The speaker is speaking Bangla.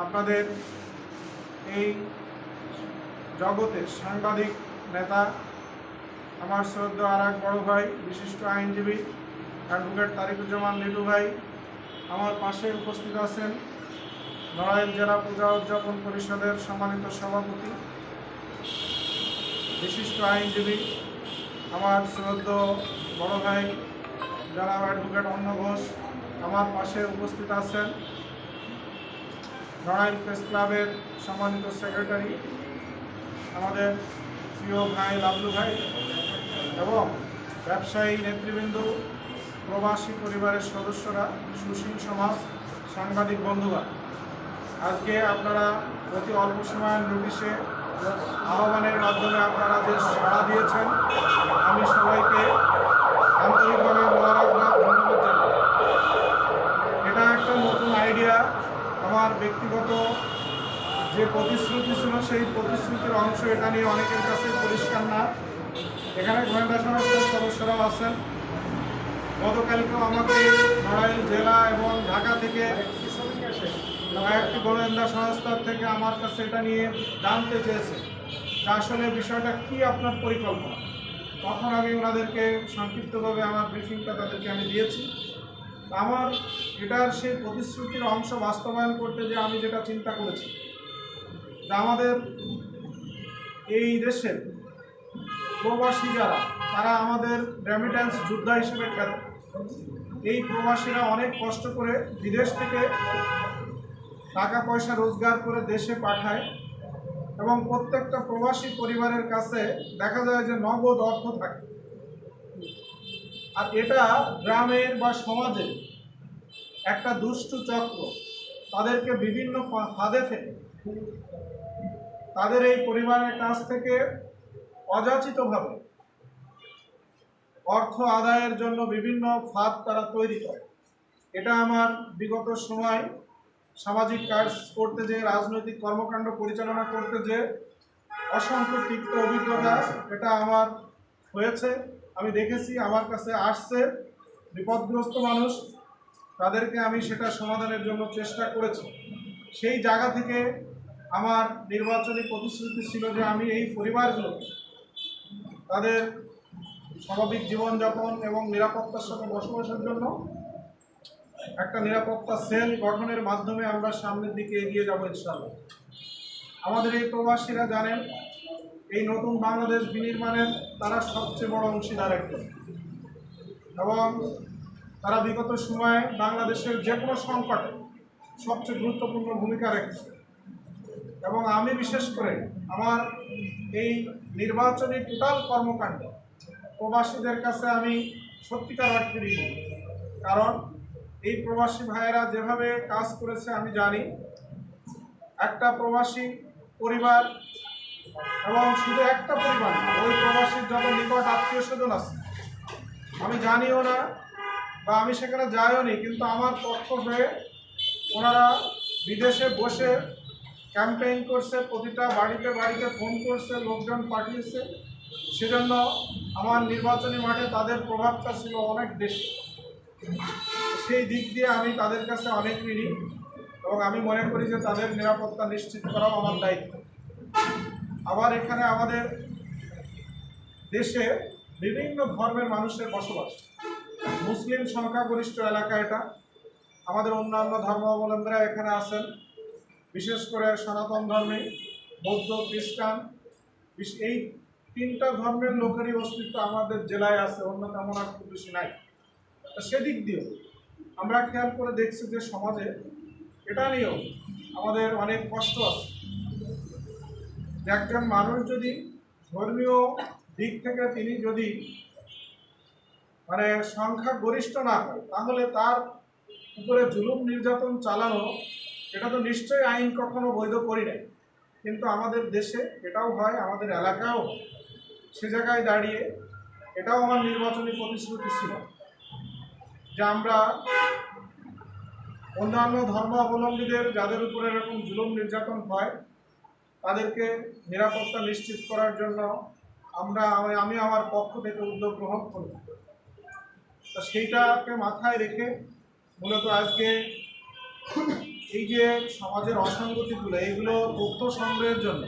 আপনাদের এই জগতের সাংবাদিক নেতা আমার শ্রদ্ধা আর এক বড় ভাই বিশিষ্ট আইনজীবী অ্যাডভোকেট তারিকুজ্জামান লিটু ভাই, আমার পাশে উপস্থিত আছেন নড়াইল জেলা পূজা উদযাপন পরিষদের সম্মানিত সভাপতি বিশিষ্ট আইনজীবী আমার শ্রদ্ধা বড় ভাই জনাব অ্যাডভোকেট অন্ন ঘোষ, আমার পাশে উপস্থিত আছেন নড়াইল প্রেস ক্লাবের সম্মানিত সেক্রেটারি আমাদের প্রিয় ভাই লাবলু ভাই এবং ব্যবসায়ী নেতৃবৃন্দ, প্রবাসী পরিবারের সদস্যরা, সুশীল সমাজ, সাংবাদিক বন্ধুরা, আজকে আপনারা অতি অল্প সময়ের নোটিশে আহ্বানের মাধ্যমে আপনারা যে সাড়া দিয়েছেন, আমি সবাইকে আন্তরিকভাবে মোবারকবাদ, ধন্যবাদ জানাই। এটা একটা নতুন আইডিয়া। আমার ব্যক্তিগত যে প্রতিশ্রুতি ছিল সেই প্রতিশ্রুতির অংশ, এটা নিয়ে অনেকের কাছে পরিষ্কার না। এখানে গোয়েন্দা সংস্থার সদস্যরাও আছেন। গতকালকেও আমাকে নড়াইল জেলা এবং ঢাকা থেকে একটি গোয়েন্দা সংস্থার থেকে আমার কাছে এটা নিয়ে জানতে চেয়েছে যে আসলে বিষয়টা কি আপনার পরিকল্পনা। তখন আমি ওনাদেরকে সংক্ষিপ্তভাবে আমার ব্রিফিংটা তাদেরকে আমি দিয়েছি। আমার এটার সেই প্রতিশ্রুতির অংশ বাস্তবায়ন করতে যে আমি যেটা চিন্তা করেছি, যে আমাদের এই দেশের প্রবাসী যারা, তারা আমাদের রেমিট্যান্স যোদ্ধা হিসেবে খ্যাত। এই প্রবাসীরা অনেক কষ্ট করে বিদেশ থেকে টাকা পয়সা রোজগার করে দেশে পাঠায় এবং প্রত্যেকটা প্রবাসী পরিবারের কাছে দেখা যায় যে নগদ অর্থ থাকে। আর এটা গ্রামের বা সমাজের একটা দুষ্টু চক্র তাদেরকে বিভিন্ন ফাঁদে ফেলে তাদের এই পরিবারের কাছ থেকে অযাচিতভাবে অর্থ আদায়ের জন্য বিভিন্ন ফাঁদ তারা তৈরি করে। এটা আমার বিগত সময় সামাজিক কাজ করতে যে, রাজনৈতিক কর্মকাণ্ড পরিচালনা করতে যে অসংখ্য তিক্ত অভিজ্ঞতা এটা আমার হয়েছে। আমি দেখেছি, আমার কাছে আসছে বিপদগ্রস্ত মানুষ, তাদেরকে আমি সেটা সমাধানের জন্য চেষ্টা করেছি। সেই জায়গা থেকে আমার নির্বাচনী প্রতিশ্রুতি ছিল যে আমি এই পরিবারগুলোকে তাদের স্বাভাবিক জীবনযাপন এবং নিরাপত্তার সাথে বসবাসের জন্য একটা নিরাপত্তা সেল গঠনের মাধ্যমে আমরা সামনের দিকে এগিয়ে যাব ইনশাআল্লাহ। আমাদের এই প্রবাসীরা জানেন, এই নতুন বাংলাদেশ বিনির্মাণের তারা সবচেয়ে বড় অংশীদার একজন, এবং তারা বিগত সময়ে বাংলাদেশের যে কোনো সংকটে সবচেয়ে গুরুত্বপূর্ণ ভূমিকা রেখেছে। এবং আমি বিশেষ করে আমার এই নির্বাচনী টোটাল কর্মকাণ্ড প্রবাসীদের কাছে আমি সত্যিকার অর্থে ঋণী। কারণ এই প্রবাসী ভাইয়েরা যেভাবে কাজ করেছে আমি জানি, একটা প্রবাসী পরিবার এবং শুধু একটা পরিবার না, ওই প্রবাসীর যত নিকট আত্মীয় স্বজন আছে, আমি জানিও না বা আমি সেখানে যাইও নি, কিন্তু আমার পক্ষ হয়ে ওনারা বিদেশে বসে ক্যাম্পেইন করছে, প্রতিটা বাড়িতে বাড়িতে ফোন করছে, লোকজন পাঠিয়েছে। সেজন্য আমার নির্বাচনী মাঠে তাদের প্রভাবটা ছিল অনেক বেশি। সেই দিক দিয়ে আমি তাদের কাছে অনেক ঋণী এবং আমি মনে করি যে তাদের নিরাপত্তা নিশ্চিত করাও আমার দায়িত্ব। আবার এখানে আমাদের দেশে বিভিন্ন ধর্মের মানুষের বসবাস, মুসলিম সংখ্যাগরিষ্ঠ এলাকা এটা। আমাদের অন্যান্য ধর্মাবলম্বীরা এখানে আছেন, বিশেষ করে সনাতন ধর্মে, বৌদ্ধ, খ্রিস্টান, এই তিনটা ধর্মের লোকেরই অস্তিত্ব আমাদের জেলায় আছে, অন্য তেমন আর খুব বেশি নাই। সেদিক দিয়েও আমরা খেয়াল করে দেখছি যে সমাজে এটা নিয়েও আমাদের অনেক কষ্ট আছে। একজন মানুষ যদি ধর্মীয় দিক থেকে তিনি যদি সংখ্যা গরিষ্ঠ না হয়, তাহলে তার উপরে জুলুম নির্যাতন চালানো এটা তো নিশ্চয়ই আইন কখনো বৈধ করি নাই। কিন্তু আমাদের দেশে এটাও হয়, আমাদের এলাকাও হয়। সে জায়গায় দাঁড়িয়ে এটাও আমার নির্বাচনী প্রতিশ্রুতি ছিল যে আমরা অন্যান্য ধর্মাবলম্বীদের যাদের উপরে এরকম জুলুম নির্যাতন হয় তাদেরকে নিরাপত্তা নিশ্চিত করার জন্য আমি আমার পক্ষ থেকে উদ্যোগ গ্রহণ করি। তো সেইটাকে মাথায় রেখে মূলত আজকে এই যে সমাজের অসঙ্গতিগুলো, এগুলো তথ্য সংগ্রহের জন্য